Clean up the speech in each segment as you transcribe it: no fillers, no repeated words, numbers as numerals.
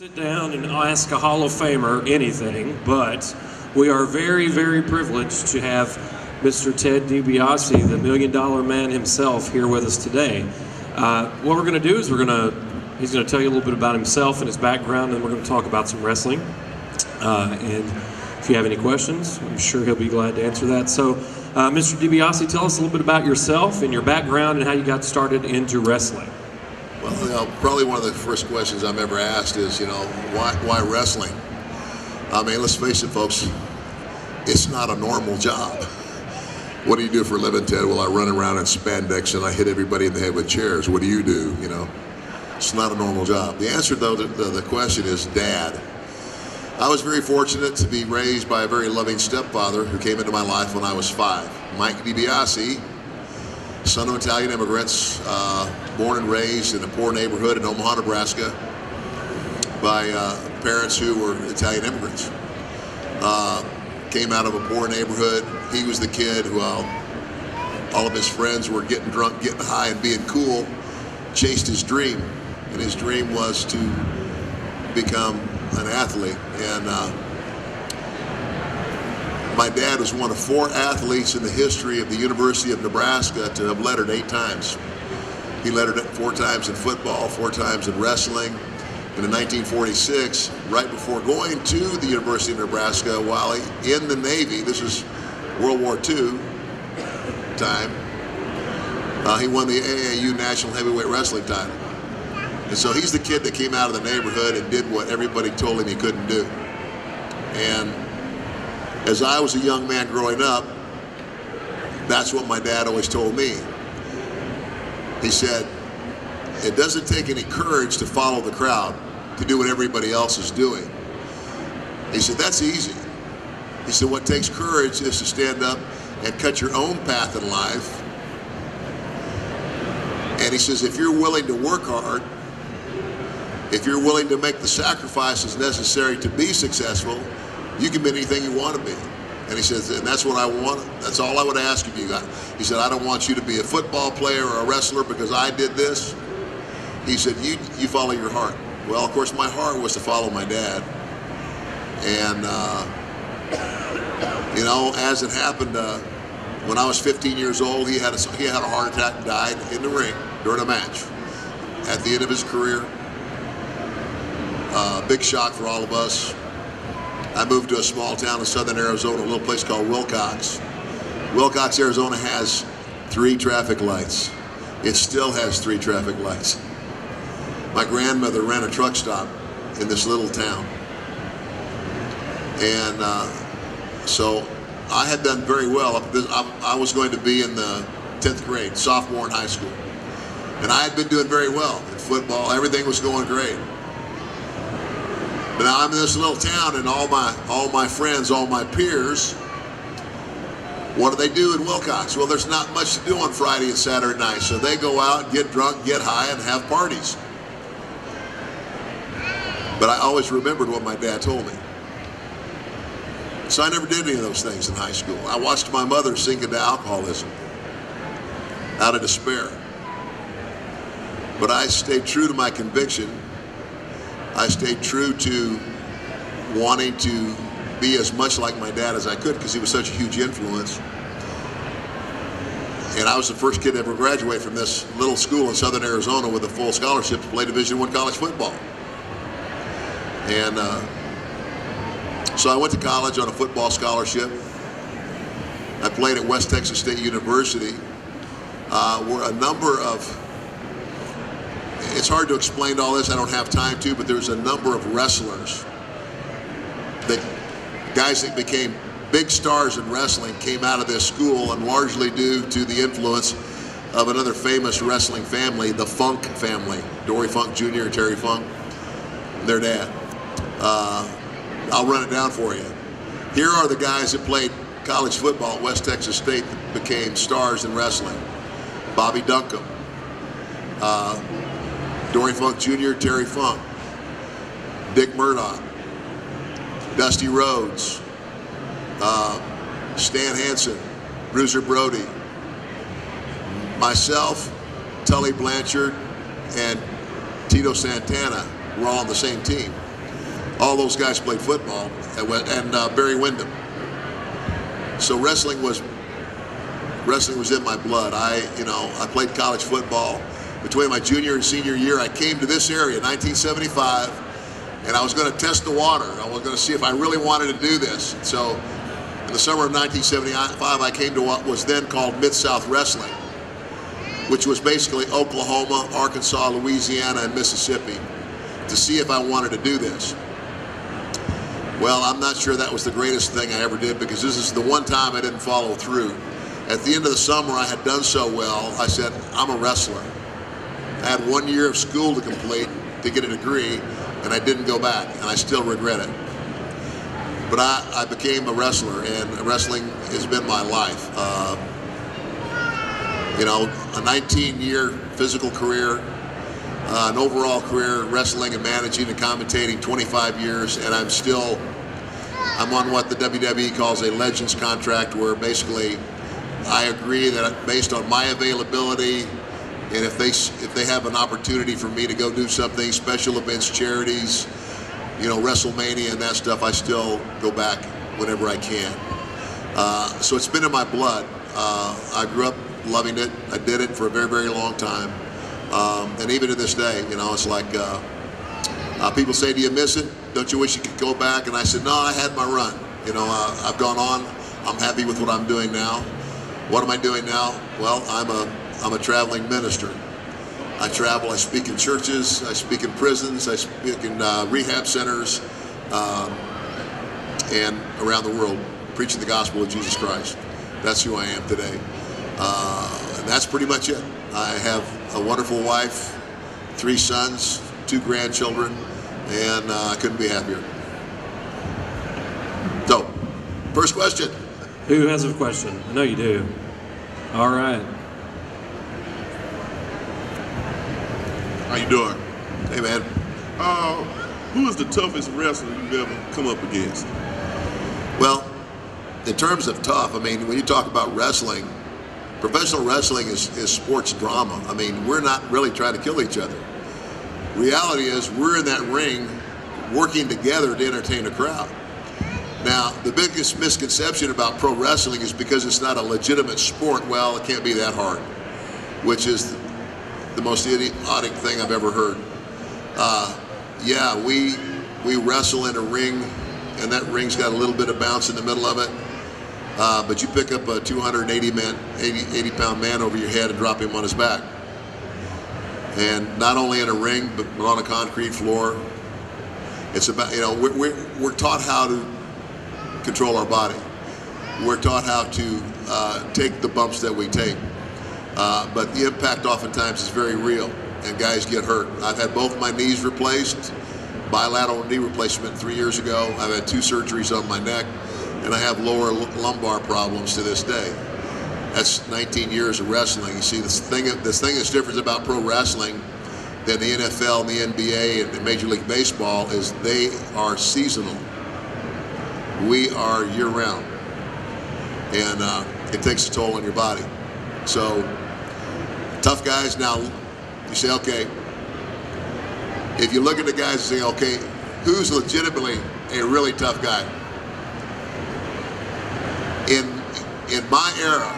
Sit down and ask a Hall of Famer anything, but we are very, very privileged to have Mr. Ted Dibiase, the $1 Million Man himself, here with us today. What we're going to do is he's going to tell you a little bit about himself and his background, and we're going to talk about some wrestling. And if you have any questions, I'm sure he'll be glad to answer that. So, Mr. Dibiase, tell us a little bit about yourself and your background and how you got started into wrestling. Well, probably one of the first questions I'm ever asked is, why wrestling? I mean, let's face it, folks, it's not a normal job. What do you do for a living, Ted? Well, I run around in spandex and I hit everybody in the head with chairs. What do you do? It's not a normal job. The answer, though, to the question is Dad. I was very fortunate to be raised by a very loving stepfather who came into my life when I was 5. Mike Dibiase, son of Italian immigrants, born and raised in a poor neighborhood in Omaha, Nebraska, by parents who were Italian immigrants. Came out of a poor neighborhood. He was the kid who, all of his friends were getting drunk, getting high, and being cool, chased his dream. And his dream was to become an athlete. And my dad was one of 4 athletes in the history of the University of Nebraska to have lettered 8 times. He lettered 4 times in football, 4 times in wrestling. And in 1946, right before going to the University of Nebraska, while in the Navy, this was World War II time, he won the AAU National Heavyweight Wrestling title. And so he's the kid that came out of the neighborhood and did what everybody told him he couldn't do. And as I was a young man growing up, that's what my dad always told me. He said, it doesn't take any courage to follow the crowd, to do what everybody else is doing. He said, that's easy. He said, what takes courage is to stand up and cut your own path in life. And he says, if you're willing to work hard, if you're willing to make the sacrifices necessary to be successful, you can be anything you want to be. And he says, and that's what I want. That's all I would ask of you. He said, I don't want you to be a football player or a wrestler because I did this. He said, you follow your heart. Well, of course, my heart was to follow my dad. And, as it happened, when I was 15 years old, he had a heart attack and died in the ring during a match. At the end of his career, big shock for all of us. I moved to a small town in southern Arizona, a little place called Wilcox. Wilcox, Arizona has 3 traffic lights. It still has 3 traffic lights. My grandmother ran a truck stop in this little town. And so I had done very well. I was going to be in the 10th grade, sophomore in high school. And I had been doing very well in football. Everything was going great. But now I'm in this little town, and all my friends, all my peers, what do in Wilcox? Well, there's not much to do on Friday and Saturday night, so they go out, get drunk, get high, and have parties. But I always remembered what my dad told me. So I never did any of those things in high school. I watched my mother sink into alcoholism out of despair. But I stayed true to my conviction. I stayed true to wanting to be as much like my dad as I could because he was such a huge influence. And I was the first kid to ever graduate from this little school in southern Arizona with a full scholarship to play Division I college football. And so I went to college on a football scholarship. I played at West Texas State University, where a number of, it's hard to explain all this, I don't have time to, but there's a number of wrestlers, guys that became big stars in wrestling came out of this school, and largely due to the influence of another famous wrestling family, the Funk family, Dory Funk Jr. and Terry Funk, their dad. I'll run it down for you. Here are the guys that played college football at West Texas State that became stars in wrestling. Bobby Duncombe, Dory Funk Jr., Terry Funk, Dick Murdoch, Dusty Rhodes, Stan Hansen, Bruiser Brody, myself, Tully Blanchard, and Tito Santana were all on the same team. All those guys played football, and Barry Windham. So wrestling was in my blood. I played college football. Between my junior and senior year, I came to this area, 1975, and I was going to test the water. I was going to see if I really wanted to do this. So in the summer of 1975, I came to what was then called Mid-South Wrestling, which was basically Oklahoma, Arkansas, Louisiana, and Mississippi, to see if I wanted to do this. Well, I'm not sure that was the greatest thing I ever did, because this is the one time I didn't follow through. At the end of the summer, I had done so well, I said, I'm a wrestler. I had 1 year of school to complete to get a degree, and I didn't go back, and I still regret it. But I became a wrestler, and wrestling has been my life. A 19-year physical career, an overall career wrestling and managing and commentating 25 years, and I'm on what the WWE calls a Legends contract, where basically I agree that based on my availability, and if they have an opportunity for me to go do something, special events, charities, WrestleMania and that stuff, I still go back whenever I can. So it's been in my blood. I grew up loving it. I did it for a very, very long time. And even to this day, it's like people say, do you miss it? Don't you wish you could go back? And I said, no, I had my run. I've gone on. I'm happy with what I'm doing now. What am I doing now? Well, I'm a traveling minister. I travel, I speak in churches, I speak in prisons, I speak in rehab centers, and around the world, preaching the gospel of Jesus Christ. That's who I am today. And that's pretty much it. I have a wonderful wife, 3 sons, 2 grandchildren, and I couldn't be happier. So, first question. Who has a question? I know you do. All right. How you doing? Hey, man. Who is the toughest wrestler you've ever come up against? Well, in terms of tough, when you talk about wrestling, professional wrestling is sports drama. We're not really trying to kill each other. Reality is we're in that ring working together to entertain a crowd. Now, the biggest misconception about pro wrestling is because it's not a legitimate sport, well, it can't be that hard, which is the most idiotic thing I've ever heard. Yeah, we wrestle in a ring, and that ring's got a little bit of bounce in the middle of it, but you pick up a 280-pound man over your head and drop him on his back. And not only in a ring, but on a concrete floor. It's about, we're taught how to control our body. We're taught how to take the bumps that we take. But the impact oftentimes is very real, and guys get hurt. I've had both my knees replaced, bilateral knee replacement 3 years ago. I've had 2 surgeries on my neck, and I have lower lumbar problems to this day. That's 19 years of wrestling. You see, this thing that's different about pro wrestling than the NFL and the NBA and Major League Baseball is they are seasonal. We are year-round, and it takes a toll on your body. So, tough guys. Now, you say, okay, if you look at the guys and say, okay, who's legitimately a really tough guy? In my era,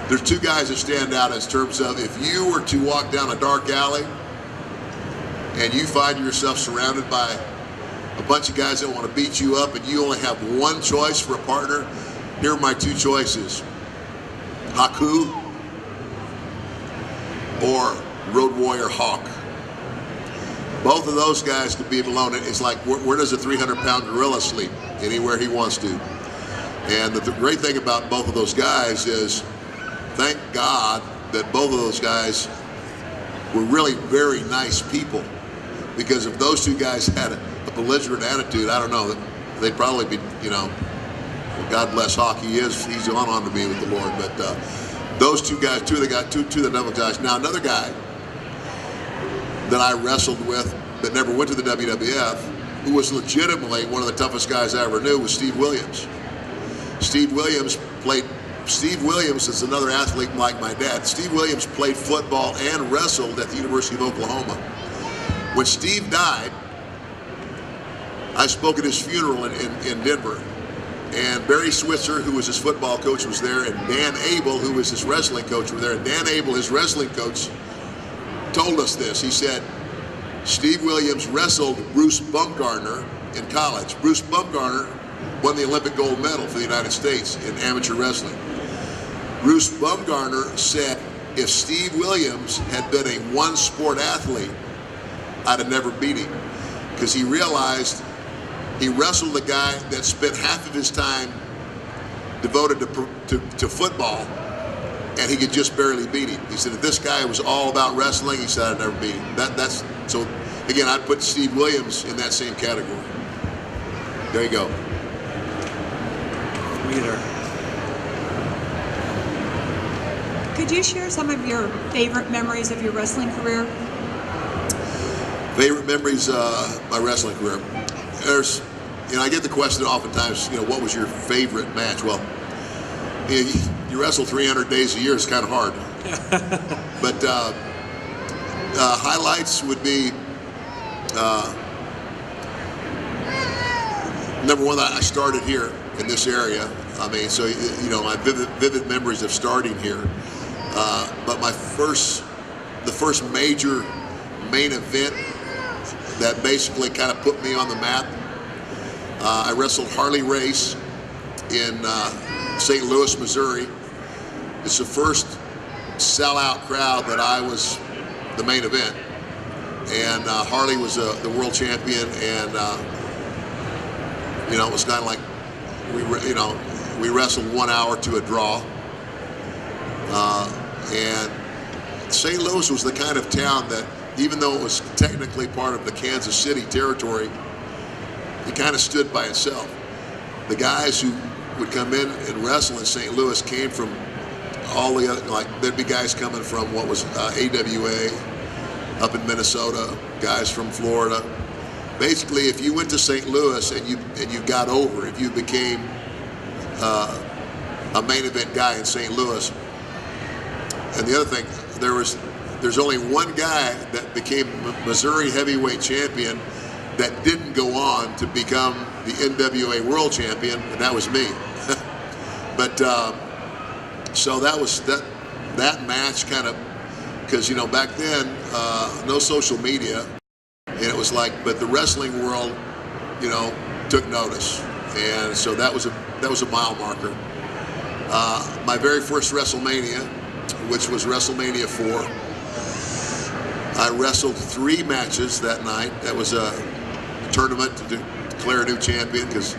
there's 2 guys that stand out in terms of if you were to walk down a dark alley and you find yourself surrounded by a bunch of guys that want to beat you up and you only have one choice for a partner, here are my 2 choices. Haku or Road Warrior Hawk. Both of those guys could be alone. It's like, where does a 300-pound gorilla sleep? Anywhere he wants to. And the great thing about both of those guys is, thank God that both of those guys were really very nice people. Because if those 2 guys had a belligerent attitude, I don't know, they'd probably be, well, God bless Hawk, he's gone on to be with the Lord. But those 2 guys, 2 of the double guys. Now, another guy that I wrestled with that never went to the WWF, who was legitimately one of the toughest guys I ever knew, was Steve Williams. Steve Williams is another athlete like my dad. Steve Williams played football and wrestled at the University of Oklahoma. When Steve died, I spoke at his funeral in Denver. And Barry Switzer, who was his football coach, was there, and Dan Abel, who was his wrestling coach, were there. And Dan Abel, his wrestling coach, told us this. He said, Steve Williams wrestled Bruce Bumgarner in college. Bruce Bumgarner won the Olympic gold medal for the United States in amateur wrestling. Bruce Bumgarner said, if Steve Williams had been a one-sport athlete, I'd have never beat him. Because he realized he wrestled a guy that spent half of his time devoted to football, and he could just barely beat him. He said, if this guy was all about wrestling, he said, I'd never beat him. So, again, I'd put Steve Williams in that same category. There you go. Either. Could you share some of your favorite memories of your wrestling career? Favorite memories of my wrestling career. I get the question oftentimes, what was your favorite match? Well, you wrestle 300 days a year, it's kind of hard. But highlights would be, number one, I started here in this area. I mean, so, my vivid memories of starting here. But the first major main event that basically kind of put me on the map, I wrestled Harley Race in St. Louis, Missouri. It's the first sellout crowd that I was the main event. And Harley was the world champion, and it was kind of like we wrestled 1 hour to a draw. And St. Louis was the kind of town that, even though it was technically part of the Kansas City territory, it kind of stood by itself. The guys who would come in and wrestle in St. Louis came from all the other, there'd be guys coming from what was AWA up in Minnesota, guys from Florida. Basically, if you went to St. Louis and you got over, if you became a main event guy in St. Louis. And the other thing, there's only one guy that became Missouri heavyweight champion that didn't go on to become the NWA world champion, and that was me. But so that was that match kind of, because back then no social media, and it was but the wrestling world took notice, and so that was a mile marker. My very first WrestleMania, which was WrestleMania 4. I wrestled 3 matches that night. That was a tournament to declare a new champion, because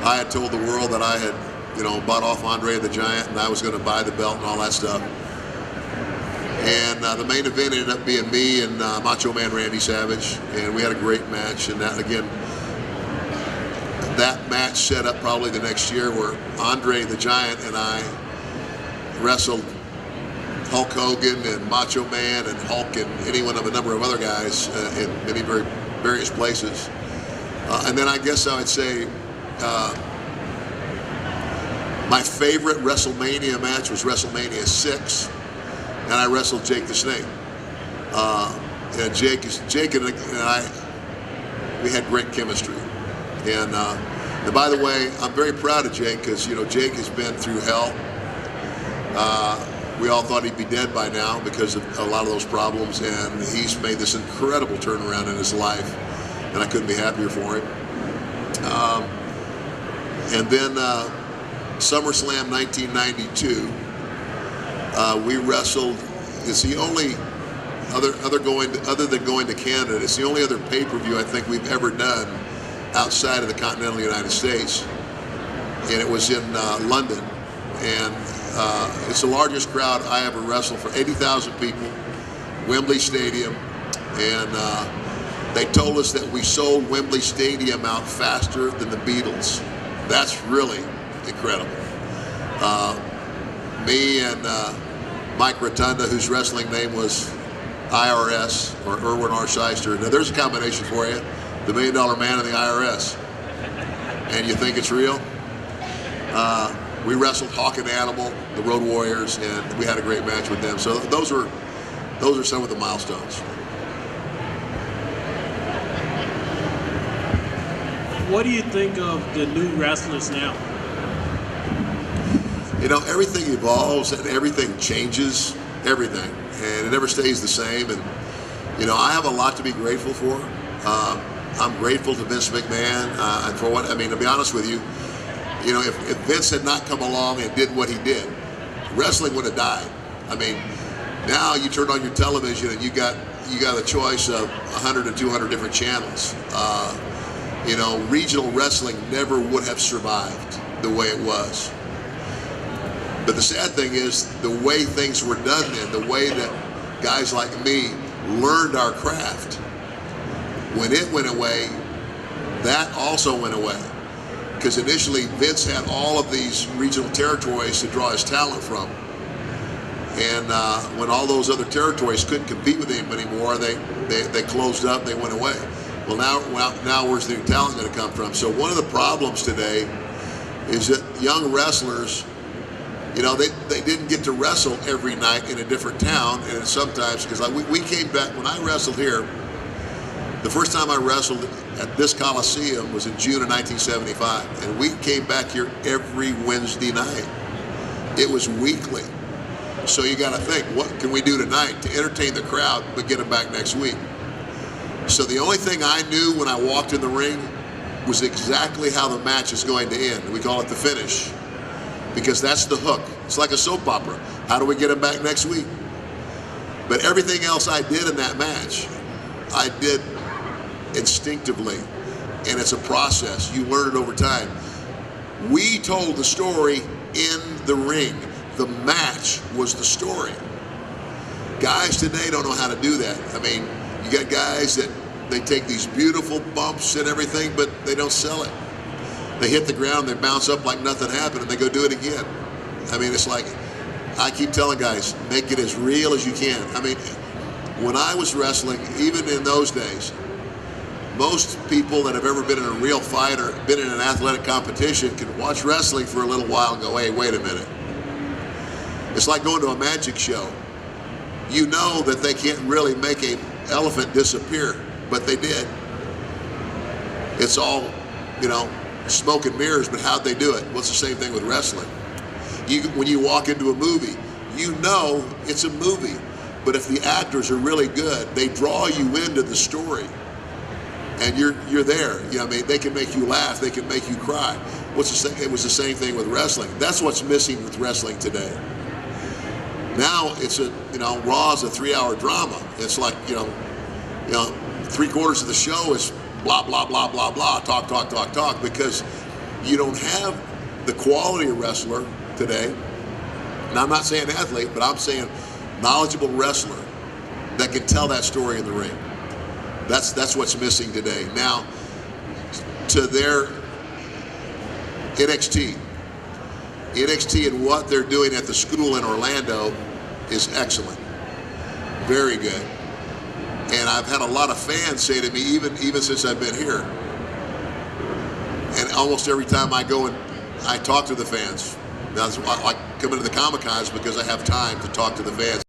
I had told the world that I had, bought off Andre the Giant, and I was going to buy the belt and all that stuff. And the main event ended up being me and Macho Man Randy Savage, and we had a great match. And that match set up probably the next year, where Andre the Giant and I wrestled Hulk Hogan and Macho Man and Hulk and anyone of a number of other guys in many various places. And then I guess I would say my favorite WrestleMania match was WrestleMania 6, and I wrestled Jake the Snake. And Jake and I, we had great chemistry. And by the way, I'm very proud of Jake, because Jake has been through hell. We all thought he'd be dead by now because of a lot of those problems, and he's made this incredible turnaround in his life, and I couldn't be happier for him. And then SummerSlam 1992, we wrestled. It's the only other than going to Canada, it's the only other pay-per-view I think we've ever done outside of the continental United States, and it was in London. And it's the largest crowd I ever wrestled, for 80,000 people, Wembley Stadium. And they told us that we sold Wembley Stadium out faster than the Beatles. That's really incredible. Me and Mike Rotunda, whose wrestling name was IRS, or Irwin R. Shyster. Now there's a combination for you. The $1 Million Man and the IRS. And you think it's real? We wrestled Hawk and Animal, the Road Warriors, and we had a great match with them. So those are some of the milestones. What do you think of the new wrestlers now? You know, everything evolves and everything changes, everything, and it never stays the same. And you know, I have a lot to be grateful for. I'm grateful to Vince McMahon and for what, I mean, to be honest with you, you know, if Vince had not come along and did what he did, wrestling would have died. I mean, now you turn on your television and you got a choice of 100 to 200 different channels. You know, regional wrestling never would have survived the way it was. But the sad thing is the way things were done then, the way that guys like me learned our craft, when it went away, that also went away. Because initially Vince had all of these regional territories to draw his talent from. And when all those other territories couldn't compete with him anymore, they closed up, they went away. Well, now where's the new talent going to come from? So one of the problems today is that young wrestlers, you know, they didn't get to wrestle every night in a different town, and sometimes, because we came back, when I wrestled here, the first time I wrestled at this Coliseum was in June of 1975, and we came back here every Wednesday night. It was weekly. So you got to think, what can we do tonight to entertain the crowd but get them back next week? So the only thing I knew when I walked in the ring was exactly how the match is going to end. We call it the finish, because that's the hook. It's like a soap opera. How do we get them back next week? But everything else I did in that match, I did instinctively, and it's a process. You learn it over time. We told the story in the ring. The match was the story. Guys today don't know how to do that. I mean, you got guys that they take these beautiful bumps and everything, but they don't sell it. They hit the ground, they bounce up like nothing happened, and they go do it again. I mean, it's like, I keep telling guys, make it as real as you can. I mean, when I was wrestling, even in those days, most people that have ever been in a real fight or been in an athletic competition can watch wrestling for a little while and go, hey, wait a minute. It's like going to a magic show. You know that they can't really make an elephant disappear, but they did. It's all, you know, smoke and mirrors, but how'd they do it? Well, it's the same thing with wrestling. When you walk into a movie, you know it's a movie, but if the actors are really good, they draw you into the story, and you're there. You know, I mean, they can make you laugh, they can make you cry. It was the same thing with wrestling. That's what's missing with wrestling today. Now it's Raw is a 3-hour drama. It's like, you know, 3/4 of the show is blah, blah, blah, blah, blah, talk, because you don't have the quality of wrestler today. And I'm not saying athlete, but I'm saying knowledgeable wrestler that can tell that story in the ring. That's what's missing today. Now, to their NXT and what they're doing at the school in Orlando is excellent. Very good. And I've had a lot of fans say to me, even since I've been here, and almost every time I go and I talk to the fans. That's why I come into the Comic-Cons, because I have time to talk to the fans.